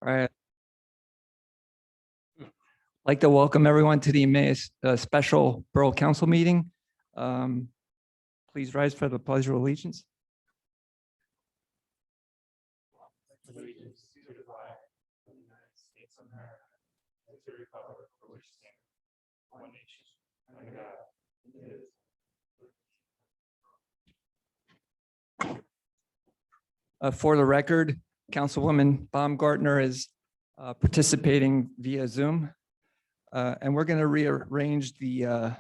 All right. I'd like to welcome everyone to the Emmaus Special Borough Council meeting. Please rise for the pledge of allegiance. Allegiance to the flag of the United States of America, and to the republic for which it stands, one nation, under God, indivisible. For the record, Councilwoman Baumgartner is participating via Zoom. And we're going to rearrange the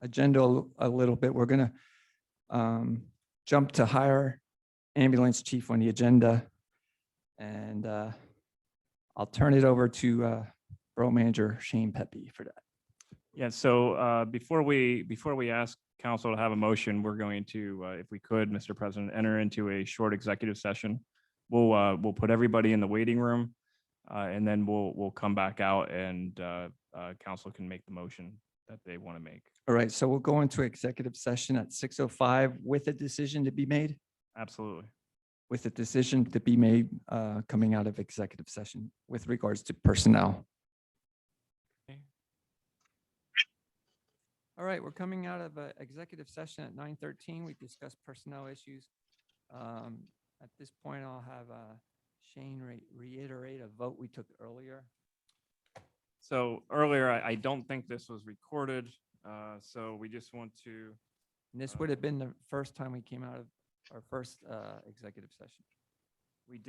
agenda a little bit. We're going to jump to hire ambulance chief on the agenda. And I'll turn it over to Borough Manager Shane Pepe for that. Yeah, so before we ask council to have a motion, we're going to, if we could, Mr. President, enter into a short executive session. We'll put everybody in the waiting room, and then we'll come back out and council can make the motion that they want to make. All right, so we'll go into executive session at 6:05 with a decision to be made, Absolutely. with a decision to be made coming out of executive session with regards to personnel. All right, we're coming out of an executive session at 9:13. We discussed personnel issues. At this point, I'll have Shane reiterate a vote we took earlier. So earlier, I don't think this was recorded, so we just want to, And this would have been the first time we came out of our first executive session. we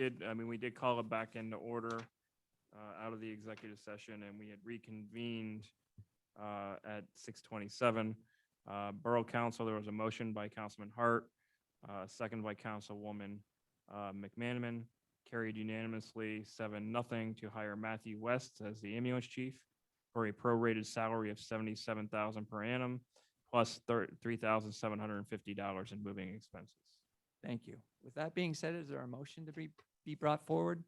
did call it back into order out of the executive session, and we had reconvened at 6:27. Borough Council, there was a motion by Councilman Hart, second by Councilwoman McManaman, carried unanimously 7-0 to hire Matthew West as the ambulance chief for a prorated salary of $77,000 per annum plus $3,750 in moving expenses. Thank you. With that being said, is there a motion to be brought forward?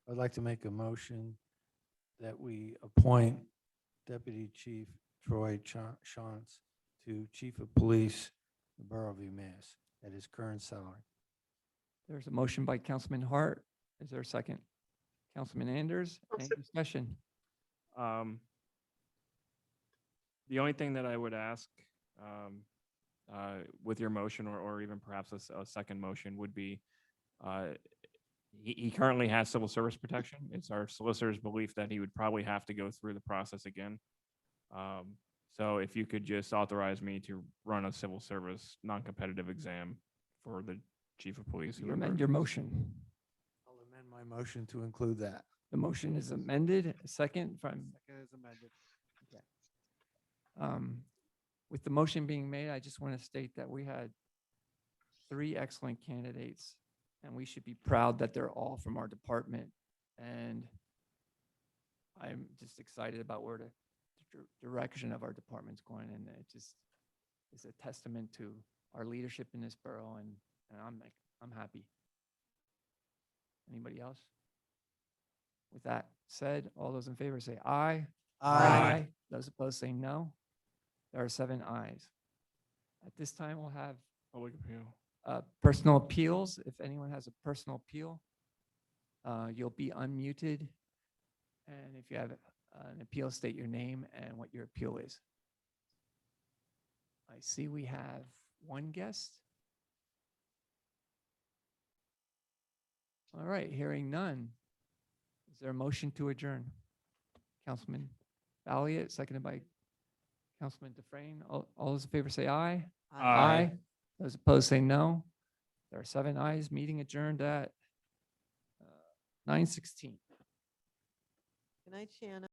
I'd like to make a motion that we appoint Deputy Chief Troy Shantz to Chief of Police, the Borough of Emmaus, at his current salary. There's a motion by Councilman Hart. Is there a second? Councilman Anders, any discussion? The only thing that I would ask with your motion or even perhaps a second motion would be he currently has civil service protection. It's our solicitor's belief that he would probably have to go through the process again. So if you could just authorize me to run a civil service non-competitive exam for the chief of police. You amend your motion. I'll amend my motion to include that. The motion is amended. A second from, Second is amended. with the motion being made, I just want to state that we had 3 excellent candidates, and we should be proud that they're all from our department. And I'm just excited about where the direction of our department's going, and it just is a testament to our leadership in this borough, and I'm happy. Anybody else? With that said, all those in favor say aye. Aye. Those opposed say no. There are 7 ayes. At this time, we'll have Public appeal. personal appeals. If anyone has a personal appeal, you'll be unmuted. And if you have an appeal, state your name and what your appeal is. I see we have 1 guest. All right, hearing none. Is there a motion to adjourn? Councilman Valiant, seconded by Councilman Dufresne. All those in favor say aye. Aye. Those opposed say no. There are 7 ayes. Meeting adjourned at 9:16. Good night, Shannon.